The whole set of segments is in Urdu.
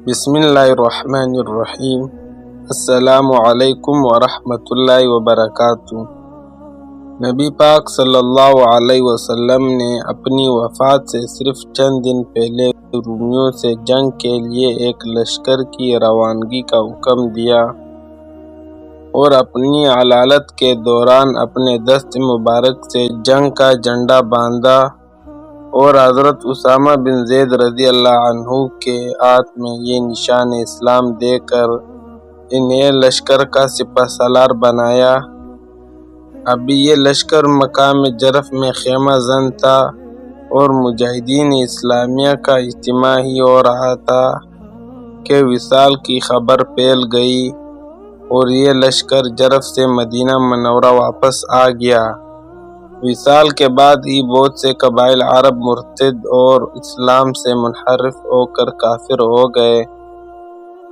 بسم اللہ الرحمن الرحیم۔ السلام علیکم ورحمۃ اللہ وبرکاتہ۔ نبی پاک صلی اللہ علیہ وسلم نے اپنی وفات سے صرف چند دن پہلے رومیوں سے جنگ کے لیے ایک لشکر کی روانگی کا حکم دیا اور اپنی علالت کے دوران اپنے دست مبارک سے جنگ کا جھنڈا باندھا اور حضرت اسامہ بن زید رضی اللہ عنہ کے ہاتھ میں یہ نشان اسلام دے کر انہیں لشکر کا سپہ سالار بنایا۔ ابھی یہ لشکر مقام جرف میں خیمہ زن تھا اور مجاہدین اسلامیہ کا اجتماع ہی ہو رہا تھا کہ وصال کی خبر پھیل گئی اور یہ لشکر جرف سے مدینہ منورہ واپس آ گیا۔ وصال کے بعد ہی بہت سے قبائل عرب مرتد اور اسلام سے منحرف ہو کر کافر ہو گئے۔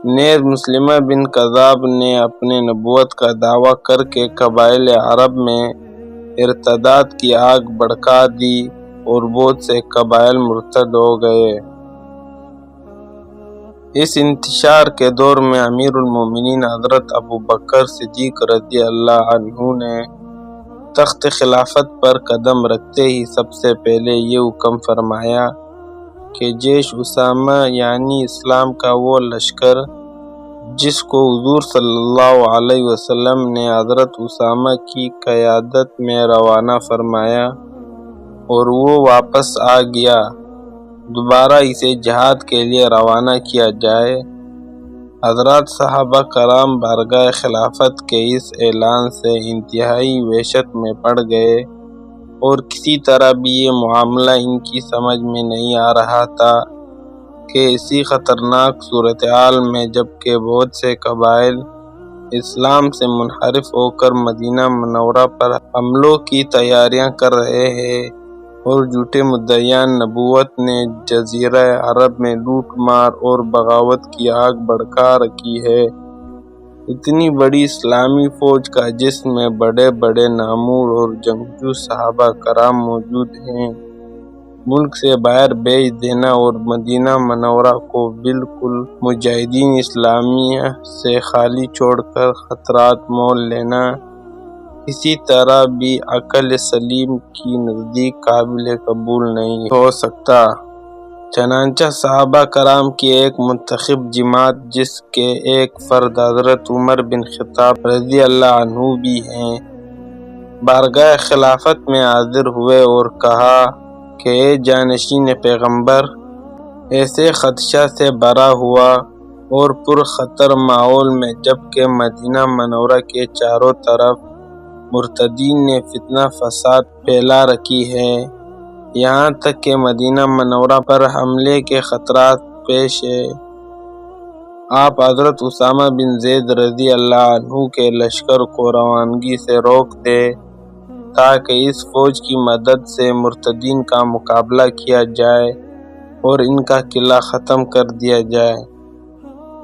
نیز مسلمہ بن کذاب نے اپنے نبوت کا دعویٰ کر کے قبائل عرب میں ارتداد کی آگ بھڑکا دی اور بہت سے قبائل مرتد ہو گئے۔ اس انتشار کے دور میں امیر المومنین حضرت ابوبکر صدیق رضی اللہ عنہ نے تخت خلافت پر قدم رکھتے ہی سب سے پہلے یہ حکم فرمایا کہ جیش اسامہ یعنی اسلام کا وہ لشکر جس کو حضور صلی اللہ علیہ وسلم نے حضرت اسامہ کی قیادت میں روانہ فرمایا اور وہ واپس آ گیا، دوبارہ اسے جہاد کے لیے روانہ کیا جائے۔ حضرات صحابہ کرام بارگاہ خلافت کے اس اعلان سے انتہائی وحشت میں پڑ گئے اور کسی طرح بھی یہ معاملہ ان کی سمجھ میں نہیں آ رہا تھا کہ اسی خطرناک صورتحال میں جبکہ بہت سے قبائل اسلام سے منحرف ہو کر مدینہ منورہ پر حملوں کی تیاریاں کر رہے ہیں اور جھوٹے مدعیان نبوت نے جزیرہ عرب میں لوٹ مار اور بغاوت کی آگ بھڑکا رکھی ہے، اتنی بڑی اسلامی فوج کا جس میں بڑے بڑے نامور اور جنگجو صحابہ کرام موجود ہیں، ملک سے باہر بھیج دینا اور مدینہ منورہ کو بالکل مجاہدین اسلامیہ سے خالی چھوڑ کر خطرات مول لینا کسی طرح بھی عقل سلیم کی نزدیک قابل قبول نہیں ہو سکتا۔ چنانچہ صحابہ کرام کی ایک منتخب جماعت جس کے ایک فرد حضرت عمر بن خطاب رضی اللہ عنہ بھی ہیں، بارگاہ خلافت میں حاضر ہوئے اور کہا کہ اے جانشین پیغمبر، ایسے خدشہ سے بھرا ہوا اور پر خطر ماحول میں جبکہ مدینہ منورہ کے چاروں طرف مرتدین نے فتنہ فساد پھیلا رکھی ہے، یہاں تک کہ مدینہ منورہ پر حملے کے خطرات پیش ہے، آپ حضرت اسامہ بن زید رضی اللہ عنہ کے لشکر کو روانگی سے روک دے تاکہ اس فوج کی مدد سے مرتدین کا مقابلہ کیا جائے اور ان کا قلعہ ختم کر دیا جائے۔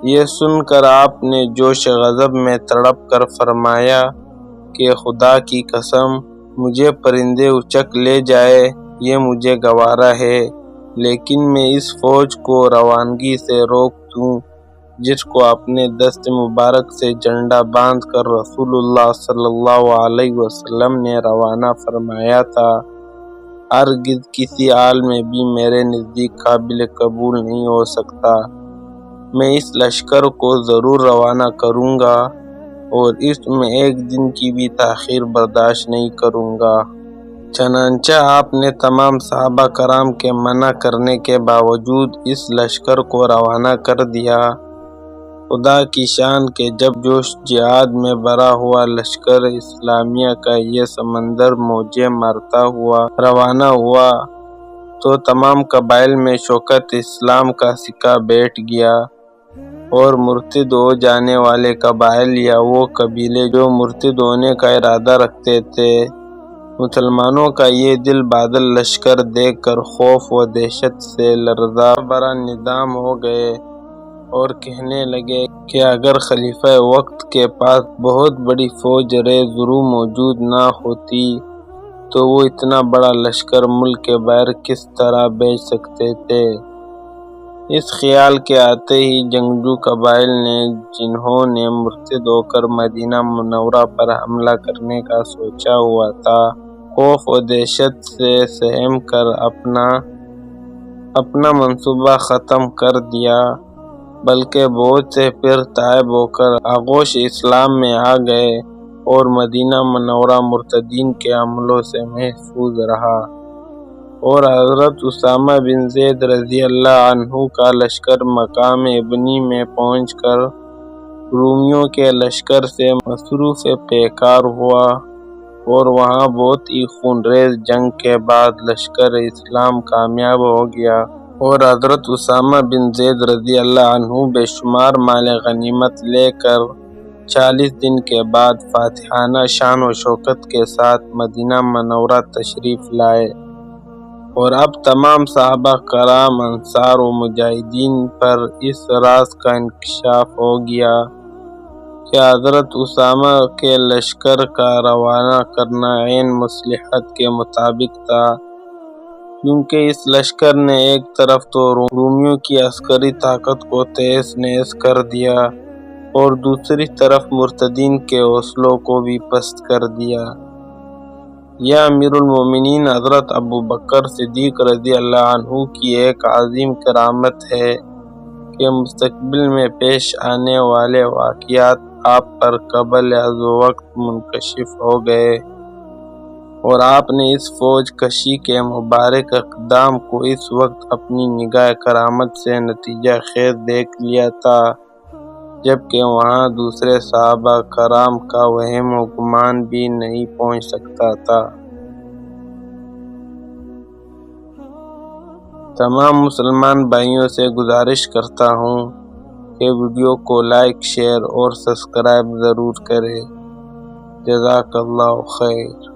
یہ سن کر آپ نے جوش غضب میں تڑپ کر فرمایا کہ خدا کی قسم، مجھے پرندے اچک لے جائے یہ مجھے گوارا ہے، لیکن میں اس فوج کو روانگی سے روک دوں جس کو اپنے دست مبارک سے جھنڈا باندھ کر رسول اللہ صلی اللہ علیہ وسلم نے روانہ فرمایا تھا، ہرگز کسی حال میں بھی میرے نزدیک قابل قبول نہیں ہو سکتا۔ میں اس لشکر کو ضرور روانہ کروں گا اور اس میں ایک دن کی بھی تاخیر برداشت نہیں کروں گا۔ چنانچہ آپ نے تمام صحابہ کرام کے منع کرنے کے باوجود اس لشکر کو روانہ کر دیا۔ خدا کی شان کہ جب جوش جہاد میں بھرا ہوا لشکر اسلامیہ کا یہ سمندر موجیں مارتا ہوا روانہ ہوا تو تمام قبائل میں شوکت اسلام کا سکہ بیٹھ گیا اور مرتد ہو جانے والے قبائل یا وہ قبیلے جو مرتد ہونے کا ارادہ رکھتے تھے، مسلمانوں کا یہ دل بادل لشکر دیکھ کر خوف و دہشت سے لرزا برا ندام ہو گئے اور کہنے لگے کہ اگر خلیفہ وقت کے پاس بہت بڑی فوج ریزرو موجود نہ ہوتی تو وہ اتنا بڑا لشکر ملک کے باہر کس طرح بھیج سکتے تھے۔ اس خیال کے آتے ہی جنگجو قبائل نے جنہوں نے مرتد ہو کر مدینہ منورہ پر حملہ کرنے کا سوچا ہوا تھا، خوف و دہشت سے سہم کر اپنا منصوبہ ختم کر دیا، بلکہ بہت سے پھر تائب ہو کر آغوش اسلام میں آ گئے اور مدینہ منورہ مرتدین کے حملوں سے محفوظ رہا، اور حضرت اسامہ بن زید رضی اللہ عنہ کا لشکر مقام ابنی میں پہنچ کر رومیوں کے لشکر سے مصروف پیکار ہوا، اور وہاں بہت ہی خونریز جنگ کے بعد لشکر اسلام کامیاب ہو گیا، اور حضرت اسامہ بن زید رضی اللہ عنہ بے شمار مال غنیمت لے کر 40 دن کے بعد فاتحانہ شان و شوکت کے ساتھ مدینہ منورہ تشریف لائے، اور اب تمام صحابہ کرام، انصار و مجاہدین پر اس راز کا انکشاف ہو گیا کہ حضرت اسامہ کے لشکر کا روانہ کرنا عین مصلحت کے مطابق تھا، کیونکہ اس لشکر نے ایک طرف تو رومیوں کی عسکری طاقت کو تہس نہس کر دیا اور دوسری طرف مرتدین کے حوصلوں کو بھی پست کر دیا۔ یہ امیر المومنین حضرت ابوبکر صدیق رضی اللہ عنہ کی ایک عظیم کرامت ہے کہ مستقبل میں پیش آنے والے واقعات آپ پر قبل از وقت منکشف ہو گئے، اور آپ نے اس فوج کشی کے مبارک اقدام کو اس وقت اپنی نگاہ کرامت سے نتیجہ خیز دیکھ لیا تھا، جبکہ وہاں دوسرے صحابہ کرام کا وہم و گمان بھی نہیں پہنچ سکتا تھا۔ تمام مسلمان بھائیوں سے گزارش کرتا ہوں کہ ویڈیو کو لائک، شیئر اور سبسکرائب ضرور کریں۔ جزاک اللہ خیر۔